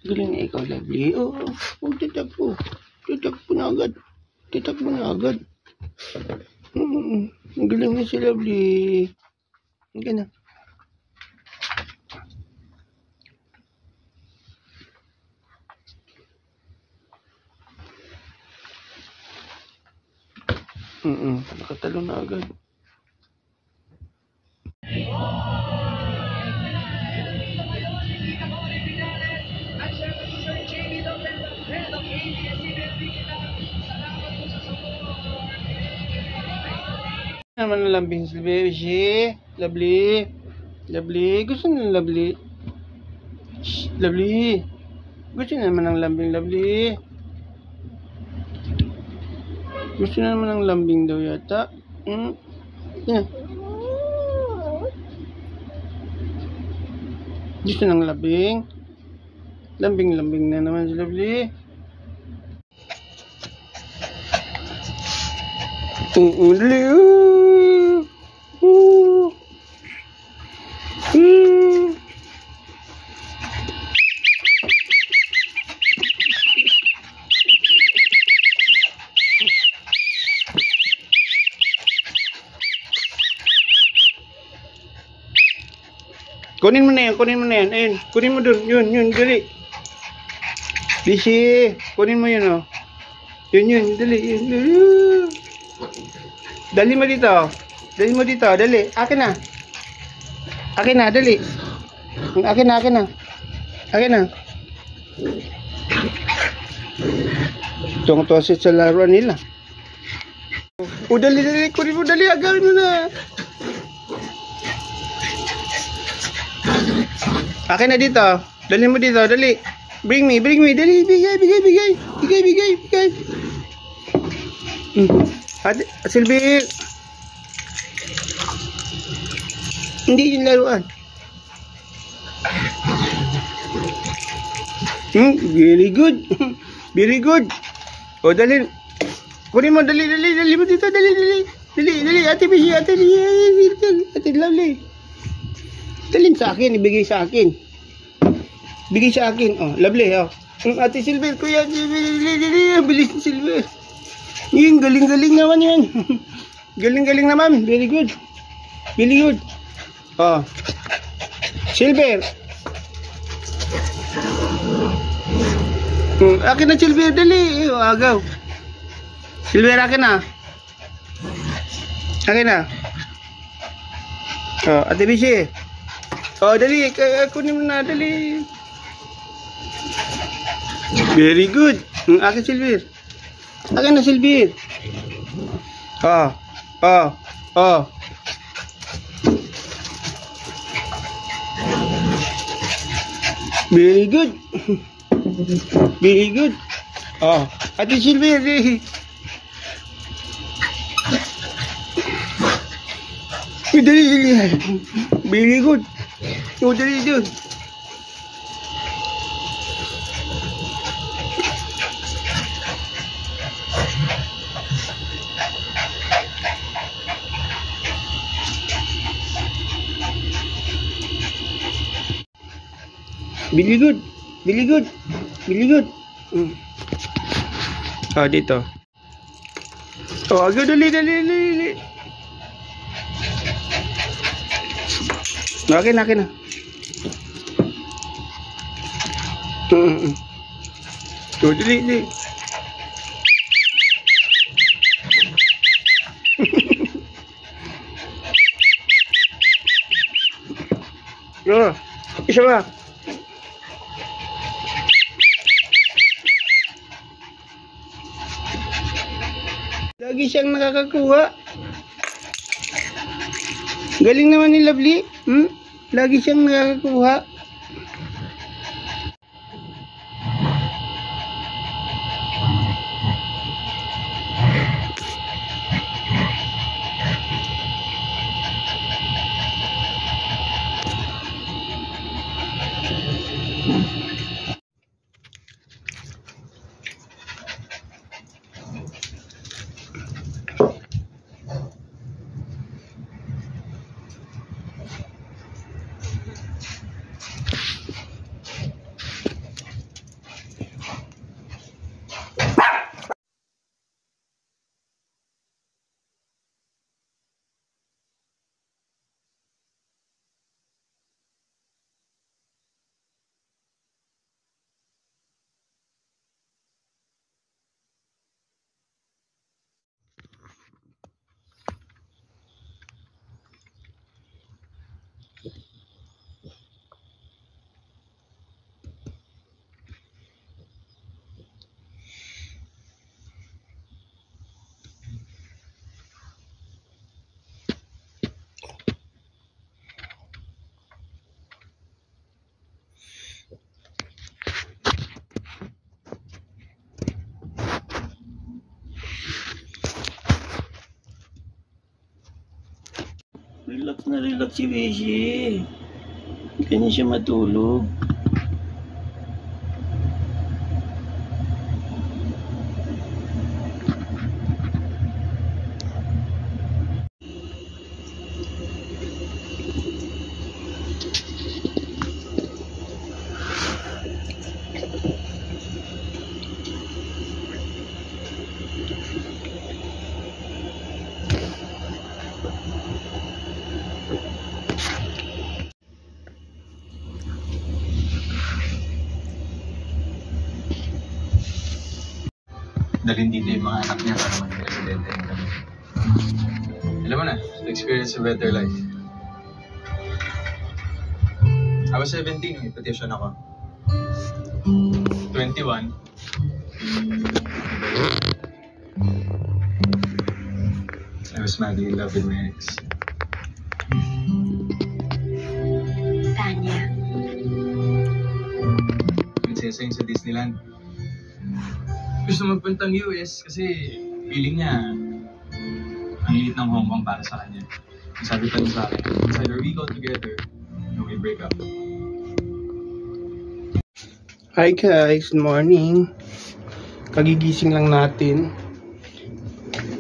Galing na ikaw, Lovely. Titakbo. Titakbo na agad. Titakbo na agad. Ang galing na si Lovely. Hindi na. Nakatalo na agad. Naman ang lambing si Beshi. Lovely. Lovely. Gusto na Lovely. Shh, Lovely. Gusto na naman ang lambing, Lovely. Gusto na naman ang lambing daw yata. Yeah. Gusto ng lambing. Lambing-lambing na naman si Lovely. Kunin mo na yan, kunin mo na yan. Ayun, kunin mo dun. Yun, dali. Bisi, kunin mo yun, oh. Yun, dali. Yun. Dali mo dito. Dali mo dito, dali. Akin na. Akin na, dali. Akin na. Akin na. Tuwang-tuwa sa laruan nila. Dali. Kunin mo, dali. Agawin mo na. Akin na dito. Dali mo dito, dali. Bring me. Dali, bigay. Silver. Hindi yung laruan. Very good. Very good. Dali. Kunin mo, dali mo dito, dali. Ate Bishi, ate Lovely. Dalhin sa akin, ibigay sa akin. Bigay sa akin. Lovely, Ate Silver, kuya, bilis ni Silver. Yun, galing naman yan. Galing naman, very good. Silver. Akin na Silver, dali. Agaw. Silver, akin na. Ate Bishi. Dali, kunin mo na, dali. Very good. Akin Silver. Akin na Silver. Very good. Ate Silver. Dali, dali. Very good. Oh, dali, dali. Really good. Really good. Really good. Oh, dito. Oh, agad, dali, dali, dali, dali. Akin na. Oh, dali, dali. Oh, isa ba? Lagi siyang nakakakuha. Galing naman ni Lovely. Lagi siyang nakakakuha. Relax si Beshi. Ganyan siya matulog. Dalhin dito yung mga anak niya para mag-residente yung kami. Alam mo na, to experience a better life. I was 17 nung i-petition ako. 21. I was madly in love with my ex. Tanya. Nagsasayang sa Disneyland. Gusto magpuntang US kasi feeling niya ang liit ng Hong Kong para sa kanya. Sabi pa rin sa akin, it's either we go together or we break up. Hi guys, good morning. Kagigising lang natin.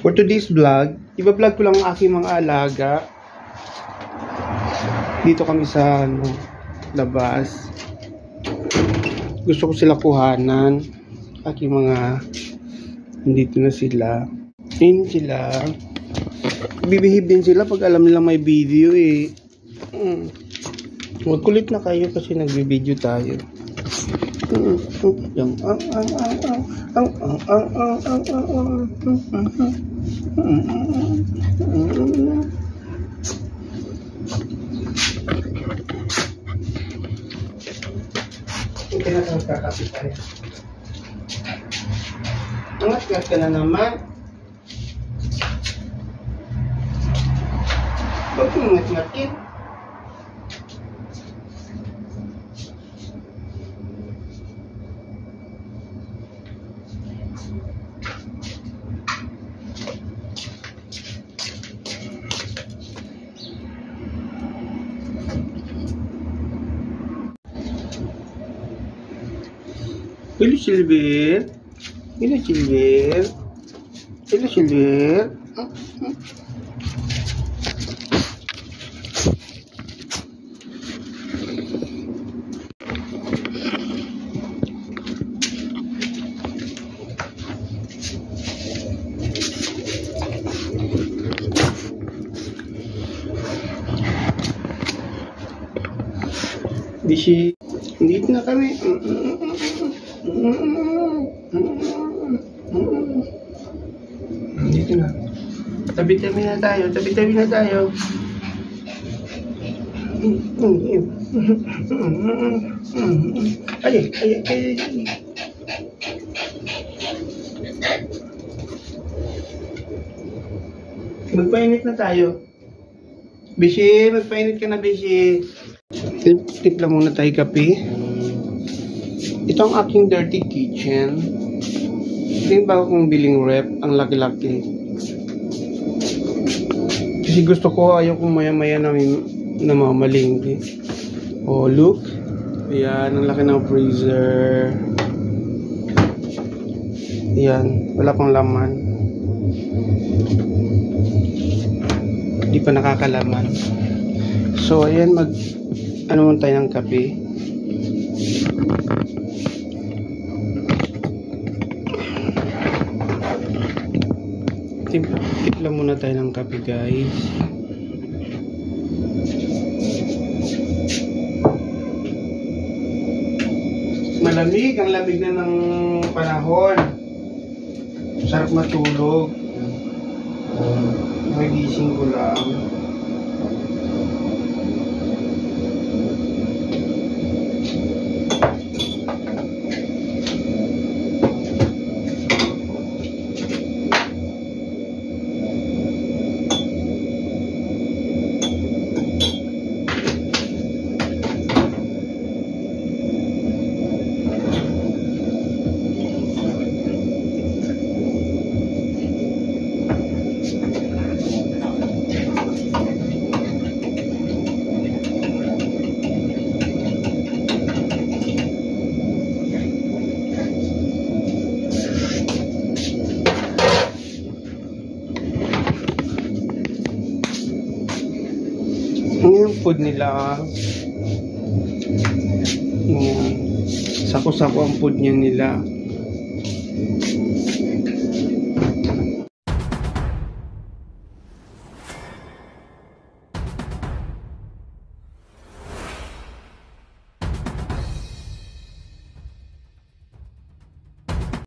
For today's vlog, iba-vlog ko lang ang aking mga alaga. Dito kami sa labas. Gusto ko sila kuhanan. Aking mga nandito na sila. Ayun sila. Bibihib din sila pag alam nila may video eh. Magkulit na kayo kasi nagbi-video tayo. Kaya nagkakasip tayo. Angat-ngat ka na naman. Huwag kong ngat-ngatin. Hello, Silver. Hello, Silver. Hello, Silver. Bishi, dito na kami. Dito na. Tabi-tabi na tayo. Tabi-tabi na tayo. Ay. Magpainit na tayo. Bishi, magpainit ka na, Bishi. Timpla muna tayo kape. Ito ang aking dirty kitchen. Ito yung bago kong biling rep. Ang laki-laki. Kasi gusto ko, ayaw kong maya-maya na mamamalingki. Oh, look. Ayan, ang laki ng freezer. Ayan, wala pang laman. Hindi pa nakakalaman. So, ayan, ano muna tayo ng kape. Timpla muna tayo ng kape, guys. Malamig, ang lamig na ng panahon. Sarap matulog. Nagising ko lang. Yung food nila, sako-sako ang food niya nila.